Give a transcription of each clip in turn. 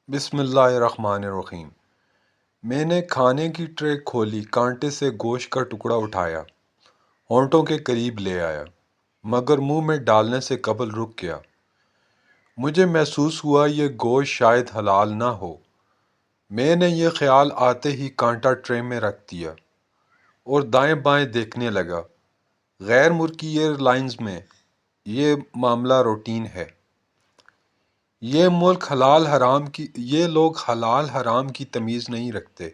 بسم اللہ الرحمن الرحیم۔ میں نے کھانے کی ٹرے کھولی، کانٹے سے گوشت کا ٹکڑا اٹھایا، ہونٹوں کے قریب لے آیا، مگر منہ میں ڈالنے سے قبل رک گیا۔ مجھے محسوس ہوا یہ گوشت شاید حلال نہ ہو۔ میں نے یہ خیال آتے ہی کانٹا ٹرے میں رکھ دیا اور دائیں بائیں دیکھنے لگا۔ غیر ملکی ایئر لائنز میں یہ معاملہ روٹین ہے۔ یہ لوگ حلال حرام کی تمیز نہیں رکھتے،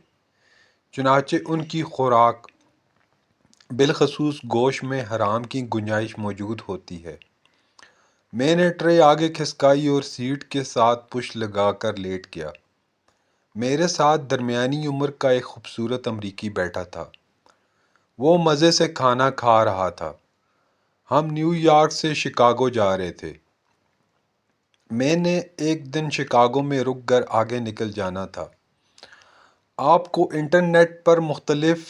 چنانچہ ان کی خوراک بالخصوص گوشت میں حرام کی گنجائش موجود ہوتی ہے۔ میں نے ٹرے آگے کھسکائی اور سیٹ کے ساتھ پش لگا کر لیٹ گیا۔ میرے ساتھ درمیانی عمر کا ایک خوبصورت امریکی بیٹھا تھا۔ وہ مزے سے کھانا کھا رہا تھا۔ ہم نیو یارک سے شکاگو جا رہے تھے۔ میں نے ایک دن شکاگو میں رک کر آگے نکل جانا تھا۔ آپ کو انٹرنیٹ پر مختلف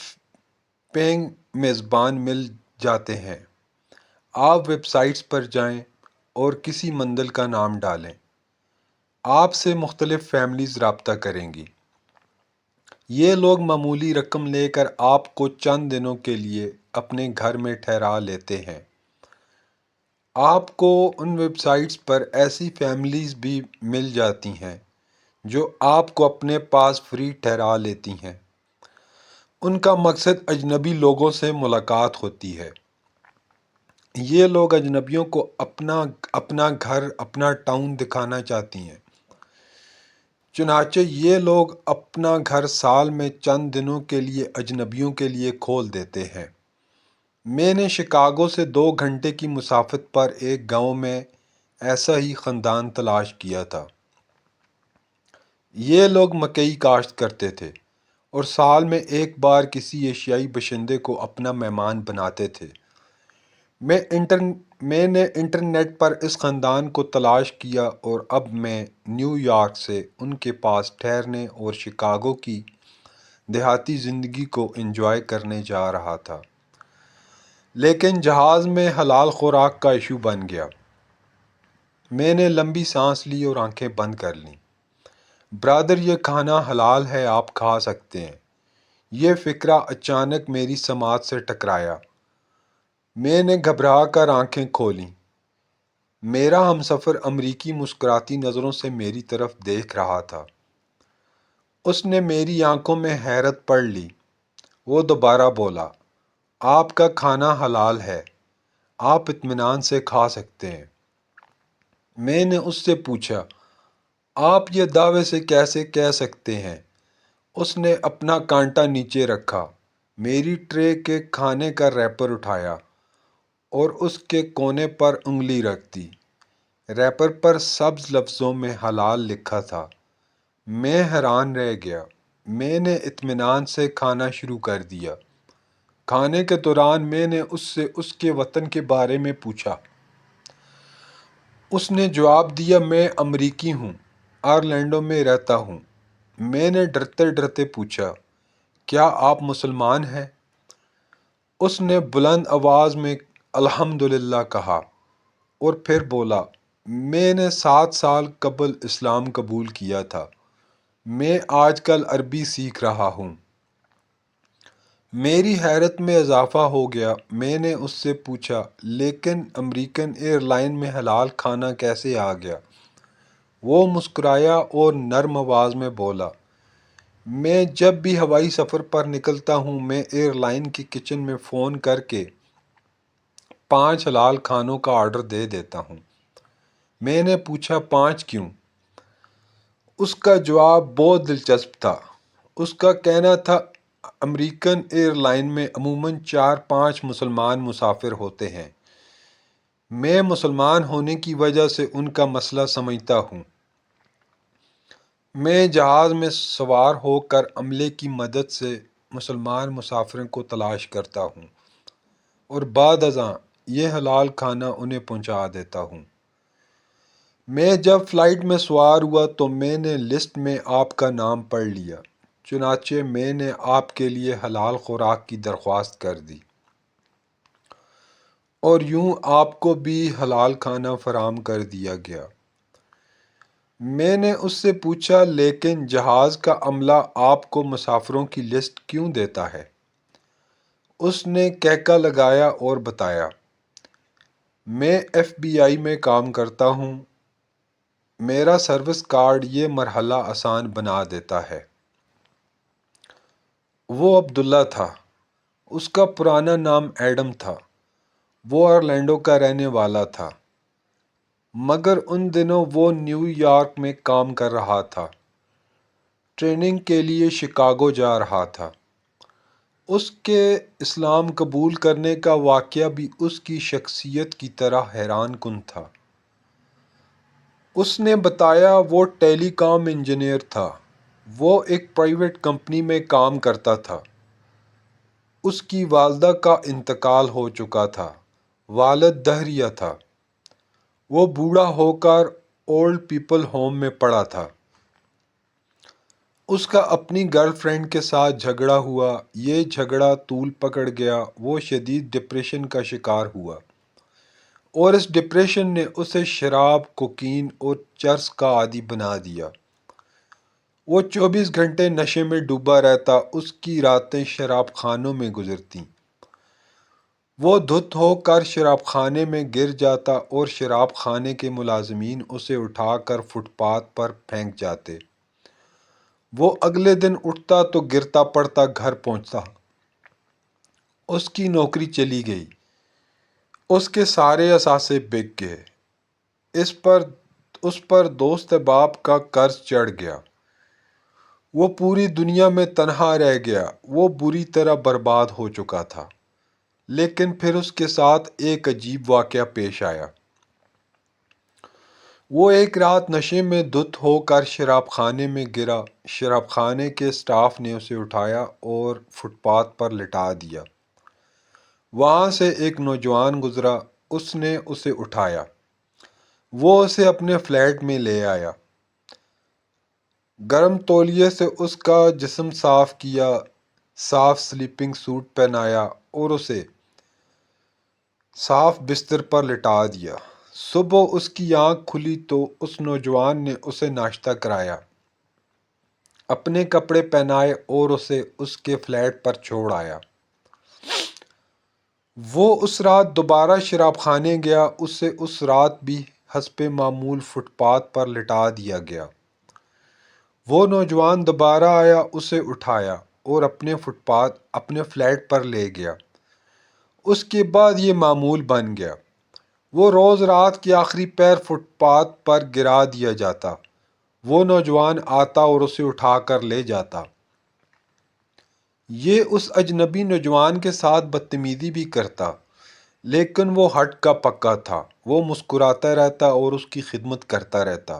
پیئنگ میزبان مل جاتے ہیں۔ آپ ویب سائٹس پر جائیں اور کسی منزل کا نام ڈالیں۔ آپ سے مختلف فیملیز رابطہ کریں گی۔ یہ لوگ معمولی رقم لے کر آپ کو چند دنوں کے لیے اپنے گھر میں ٹھہرا لیتے ہیں۔ آپ کو ان ویب سائٹس پر ایسی فیملیز بھی مل جاتی ہیں جو آپ کو اپنے پاس فری ٹھہرا لیتی ہیں۔ ان کا مقصد اجنبی لوگوں سے ملاقات ہوتی ہے۔ یہ لوگ اجنبیوں کو اپنا گھر، اپنا ٹاؤن دکھانا چاہتی ہیں۔ چنانچہ یہ لوگ اپنا گھر سال میں چند دنوں کے لیے اجنبیوں کے لیے کھول دیتے ہیں۔ میں نے شکاگو سے 2 گھنٹے کی مسافت پر ایک گاؤں میں ایسا ہی خاندان تلاش کیا تھا۔ یہ لوگ مکئی کاشت کرتے تھے اور سال میں ایک بار کسی ایشیائی باشندے کو اپنا مہمان بناتے تھے۔ میں نے انٹرنیٹ پر اس خاندان کو تلاش کیا اور اب میں نیو یارک سے ان کے پاس ٹھہرنے اور شکاگو کی دیہاتی زندگی کو انجوائے کرنے جا رہا تھا۔ لیکن جہاز میں حلال خوراک کا ایشو بن گیا۔ میں نے لمبی سانس لی اور آنکھیں بند کر لیں۔ برادر، یہ کھانا حلال ہے، آپ کھا سکتے ہیں۔ یہ فکرہ اچانک میری سماعت سے ٹکرایا۔ میں نے گھبرا کر آنکھیں کھولیں۔ میرا ہمسفر امریکی مسکراتی نظروں سے میری طرف دیکھ رہا تھا۔ اس نے میری آنکھوں میں حیرت پڑھ لی۔ وہ دوبارہ بولا، آپ کا کھانا حلال ہے، آپ اطمینان سے کھا سکتے ہیں۔ میں نے اس سے پوچھا، آپ یہ دعوے سے کیسے کہہ سکتے ہیں؟ اس نے اپنا کانٹا نیچے رکھا، میری ٹرے کے کھانے کا ریپر اٹھایا اور اس کے کونے پر انگلی رکھ دی۔ ریپر پر سبز لفظوں میں حلال لکھا تھا۔ میں حیران رہ گیا۔ میں نے اطمینان سے کھانا شروع کر دیا۔ کھانے کے دوران میں نے اس سے اس کے وطن کے بارے میں پوچھا۔ اس نے جواب دیا، میں امریکی ہوں، آرلینڈو میں رہتا ہوں۔ میں نے ڈرتے ڈرتے پوچھا، کیا آپ مسلمان ہیں؟ اس نے بلند آواز میں الحمدللہ کہا اور پھر بولا، میں نے 7 سال قبل اسلام قبول کیا تھا۔ میں آج کل عربی سیکھ رہا ہوں۔ میری حیرت میں اضافہ ہو گیا۔ میں نے اس سے پوچھا، لیکن امریکن ایئر لائن میں حلال کھانا کیسے آ گیا؟ وہ مسکرایا اور نرم آواز میں بولا، میں جب بھی ہوائی سفر پر نکلتا ہوں، میں ایئر لائن کی کچن میں فون کر کے 5 حلال کھانوں کا آرڈر دے دیتا ہوں۔ میں نے پوچھا، 5 کیوں؟ اس کا جواب بہت دلچسپ تھا۔ اس کا کہنا تھا، امریکن ایئر لائن میں عموماً 4-5 مسلمان مسافر ہوتے ہیں۔ میں مسلمان ہونے کی وجہ سے ان کا مسئلہ سمجھتا ہوں۔ میں جہاز میں سوار ہو کر عملے کی مدد سے مسلمان مسافروں کو تلاش کرتا ہوں اور بعد ازاں یہ حلال کھانا انہیں پہنچا دیتا ہوں۔ میں جب فلائٹ میں سوار ہوا تو میں نے لسٹ میں آپ کا نام پڑھ لیا، چنانچہ میں نے آپ کے لیے حلال خوراک کی درخواست کر دی اور یوں آپ کو بھی حلال کھانا فراہم کر دیا گیا۔ میں نے اس سے پوچھا لیکن جہاز کا عملہ آپ کو مسافروں کی لسٹ کیوں دیتا ہے؟ اس نے کہکا لگایا اور بتایا، میں FBI میں کام کرتا ہوں، میرا سروس کارڈ یہ مرحلہ آسان بنا دیتا ہے۔ وہ عبداللہ تھا، اس کا پرانا نام ایڈم تھا، وہ اورلینڈو کا رہنے والا تھا، مگر ان دنوں وہ نیو یارک میں کام کر رہا تھا، ٹریننگ کے لیے شکاگو جا رہا تھا۔ اس کے اسلام قبول کرنے کا واقعہ بھی اس کی شخصیت کی طرح حیران کن تھا۔ اس نے بتایا وہ ٹیلی کام انجینئر تھا، وہ ایک پرائیویٹ کمپنی میں کام کرتا تھا۔ اس کی والدہ کا انتقال ہو چکا تھا، والد دہریہ تھا، وہ بوڑھا ہو کر اولڈ پیپل ہوم میں پڑا تھا۔ اس کا اپنی گرل فرینڈ کے ساتھ جھگڑا ہوا، یہ جھگڑا طول پکڑ گیا، وہ شدید ڈپریشن کا شکار ہوا، اور اس ڈپریشن نے اسے شراب، کوکین اور چرس کا عادی بنا دیا۔ وہ 24 گھنٹے نشے میں ڈوبا رہتا، اس کی راتیں شراب خانوں میں گزرتیں۔ وہ دھت ہو کر شراب خانے میں گر جاتا اور شراب خانے کے ملازمین اسے اٹھا کر فٹ پاتھ پر پھینک جاتے۔ وہ اگلے دن اٹھتا تو گرتا پڑتا گھر پہنچتا۔ اس کی نوکری چلی گئی، اس کے سارے اثاثے بک گئے، اس پر دوست احباب کا قرض چڑھ گیا، وہ پوری دنیا میں تنہا رہ گیا، وہ بری طرح برباد ہو چکا تھا۔ لیکن پھر اس کے ساتھ ایک عجیب واقعہ پیش آیا۔ وہ ایک رات نشے میں دھت ہو کر شراب خانے میں گرا، شراب خانے کے سٹاف نے اسے اٹھایا اور فٹ پاتھ پر لٹا دیا۔ وہاں سے ایک نوجوان گزرا، اس نے اسے اٹھایا، وہ اسے اپنے فلیٹ میں لے آیا، گرم تولیے سے اس کا جسم صاف کیا، صاف سلیپنگ سوٹ پہنایا اور اسے صاف بستر پر لٹا دیا۔ صبح اس کی آنکھ کھلی تو اس نوجوان نے اسے ناشتہ کرایا، اپنے کپڑے پہنائے اور اسے اس کے فلیٹ پر چھوڑ آیا۔ وہ اس رات دوبارہ شراب خانے گیا، اسے اس رات بھی حسب معمول فٹ پاتھ پر لٹا دیا گیا۔ وہ نوجوان دوبارہ آیا، اسے اٹھایا اور اپنے فلیٹ پر لے گیا۔ اس کے بعد یہ معمول بن گیا، وہ روز رات کے آخری پہر فٹ پاتھ پر گرا دیا جاتا، وہ نوجوان آتا اور اسے اٹھا کر لے جاتا۔ یہ اس اجنبی نوجوان کے ساتھ بدتمیزی بھی کرتا، لیکن وہ ہٹ کا پکا تھا، وہ مسکراتا رہتا اور اس کی خدمت کرتا رہتا۔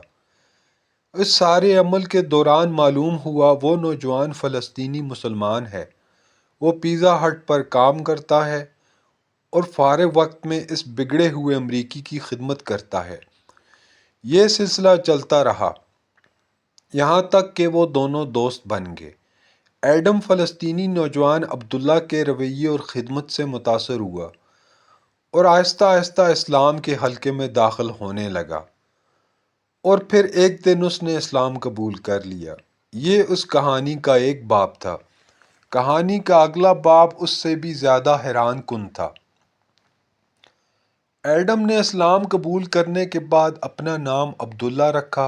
اس سارے عمل کے دوران معلوم ہوا وہ نوجوان فلسطینی مسلمان ہے، وہ پیزا ہٹ پر کام کرتا ہے اور فارغ وقت میں اس بگڑے ہوئے امریکی کی خدمت کرتا ہے۔ یہ سلسلہ چلتا رہا، یہاں تک کہ وہ دونوں دوست بن گئے۔ ایڈم فلسطینی نوجوان عبداللہ کے رویے اور خدمت سے متاثر ہوا اور آہستہ آہستہ اسلام کے حلقے میں داخل ہونے لگا، اور پھر ایک دن اس نے اسلام قبول کر لیا۔ یہ اس کہانی کا ایک باب تھا۔ کہانی کا اگلا باب اس سے بھی زیادہ حیران کن تھا۔ ایڈم نے اسلام قبول کرنے کے بعد اپنا نام عبداللہ رکھا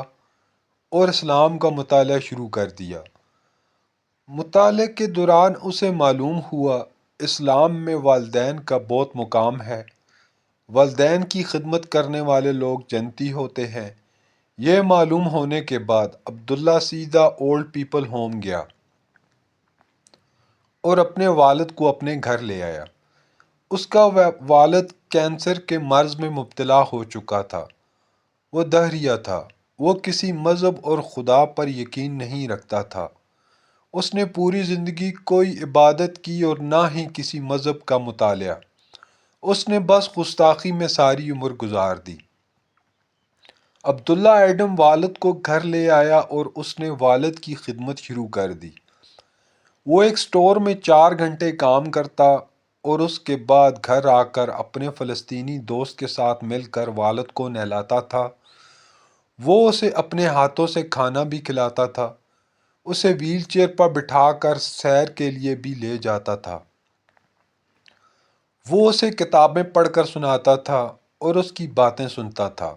اور اسلام کا مطالعہ شروع کر دیا۔ مطالعے کے دوران اسے معلوم ہوا اسلام میں والدین کا بہت مقام ہے، والدین کی خدمت کرنے والے لوگ جنتی ہوتے ہیں۔ یہ معلوم ہونے کے بعد عبداللہ سیدھا اولڈ پیپل ہوم گیا اور اپنے والد کو اپنے گھر لے آیا۔ اس کا والد کینسر کے مرض میں مبتلا ہو چکا تھا، وہ دہریہ تھا، وہ کسی مذہب اور خدا پر یقین نہیں رکھتا تھا۔ اس نے پوری زندگی کوئی عبادت کی اور نہ ہی کسی مذہب کا مطالعہ، اس نے بس گستاخی میں ساری عمر گزار دی۔ عبداللہ ایڈم والد کو گھر لے آیا اور اس نے والد کی خدمت شروع کر دی۔ وہ ایک سٹور میں 4 گھنٹے کام کرتا اور اس کے بعد گھر آ کر اپنے فلسطینی دوست کے ساتھ مل کر والد کو نہلاتا تھا۔ وہ اسے اپنے ہاتھوں سے کھانا بھی کھلاتا تھا، اسے ویل چیئر پر بٹھا کر سیر کے لیے بھی لے جاتا تھا، وہ اسے کتابیں پڑھ کر سناتا تھا اور اس کی باتیں سنتا تھا۔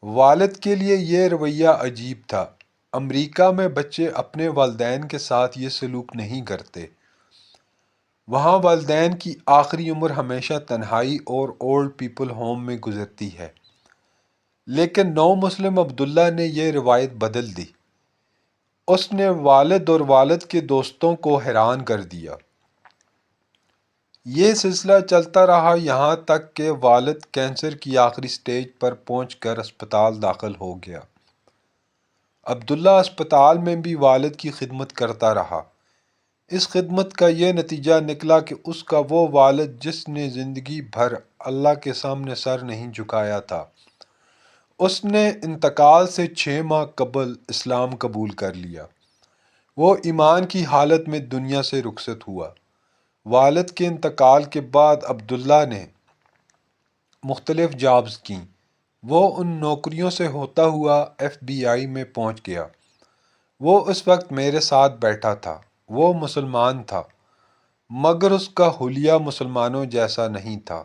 والد کے لیے یہ رویہ عجیب تھا۔ امریکہ میں بچے اپنے والدین کے ساتھ یہ سلوک نہیں کرتے۔ وہاں والدین کی آخری عمر ہمیشہ تنہائی اور اولڈ پیپل ہوم میں گزرتی ہے۔ لیکن نو مسلم عبداللہ نے یہ روایت بدل دی۔ اس نے والد اور والد کے دوستوں کو حیران کر دیا۔ یہ سلسلہ چلتا رہا یہاں تک کہ والد کینسر کی آخری سٹیج پر پہنچ کر اسپتال داخل ہو گیا۔ عبداللہ اسپتال میں بھی والد کی خدمت کرتا رہا۔ اس خدمت کا یہ نتیجہ نکلا کہ اس کا وہ والد جس نے زندگی بھر اللہ کے سامنے سر نہیں جھکایا تھا، اس نے انتقال سے 6 ماہ قبل اسلام قبول کر لیا۔ وہ ایمان کی حالت میں دنیا سے رخصت ہوا۔ والد کے انتقال کے بعد عبداللہ نے مختلف جابز کیں۔ وہ ان نوکریوں سے ہوتا ہوا FBI میں پہنچ گیا۔ وہ اس وقت میرے ساتھ بیٹھا تھا۔ وہ مسلمان تھا، مگر اس کا حلیہ مسلمانوں جیسا نہیں تھا۔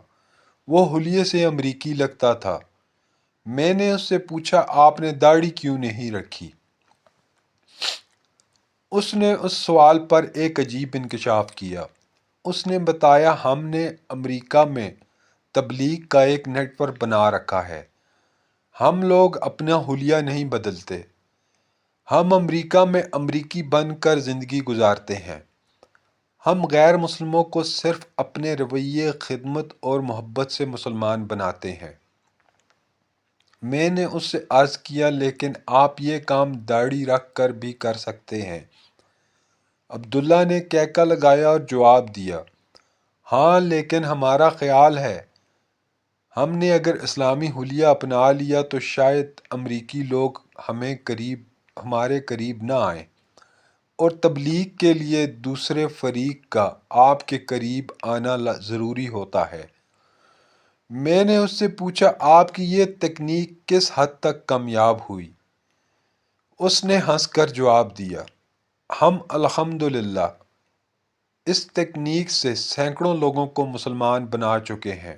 وہ حلیے سے امریکی لگتا تھا۔ میں نے اس سے پوچھا، آپ نے داڑھی کیوں نہیں رکھی؟ اس نے اس سوال پر ایک عجیب انکشاف کیا۔ اس نے بتایا، ہم نے امریکہ میں تبلیغ کا ایک نیٹ ورک بنا رکھا ہے۔ ہم لوگ اپنا حلیہ نہیں بدلتے۔ ہم امریکہ میں امریکی بن کر زندگی گزارتے ہیں۔ ہم غیر مسلموں کو صرف اپنے رویے، خدمت اور محبت سے مسلمان بناتے ہیں۔ میں نے اس سے عرض کیا، لیکن آپ یہ کام داڑھی رکھ کر بھی کر سکتے ہیں۔ عبداللہ نے کہکا لگایا اور جواب دیا، ہاں، لیکن ہمارا خیال ہے ہم نے اگر اسلامی حلیہ اپنا لیا تو شاید امریکی لوگ ہمارے قریب نہ آئیں، اور تبلیغ کے لیے دوسرے فریق کا آپ کے قریب آنا ضروری ہوتا ہے۔ میں نے اس سے پوچھا، آپ کی یہ تکنیک کس حد تک کامیاب ہوئی؟ اس نے ہنس کر جواب دیا، ہم الحمدللہ اس تکنیک سے سینکڑوں لوگوں کو مسلمان بنا چکے ہیں۔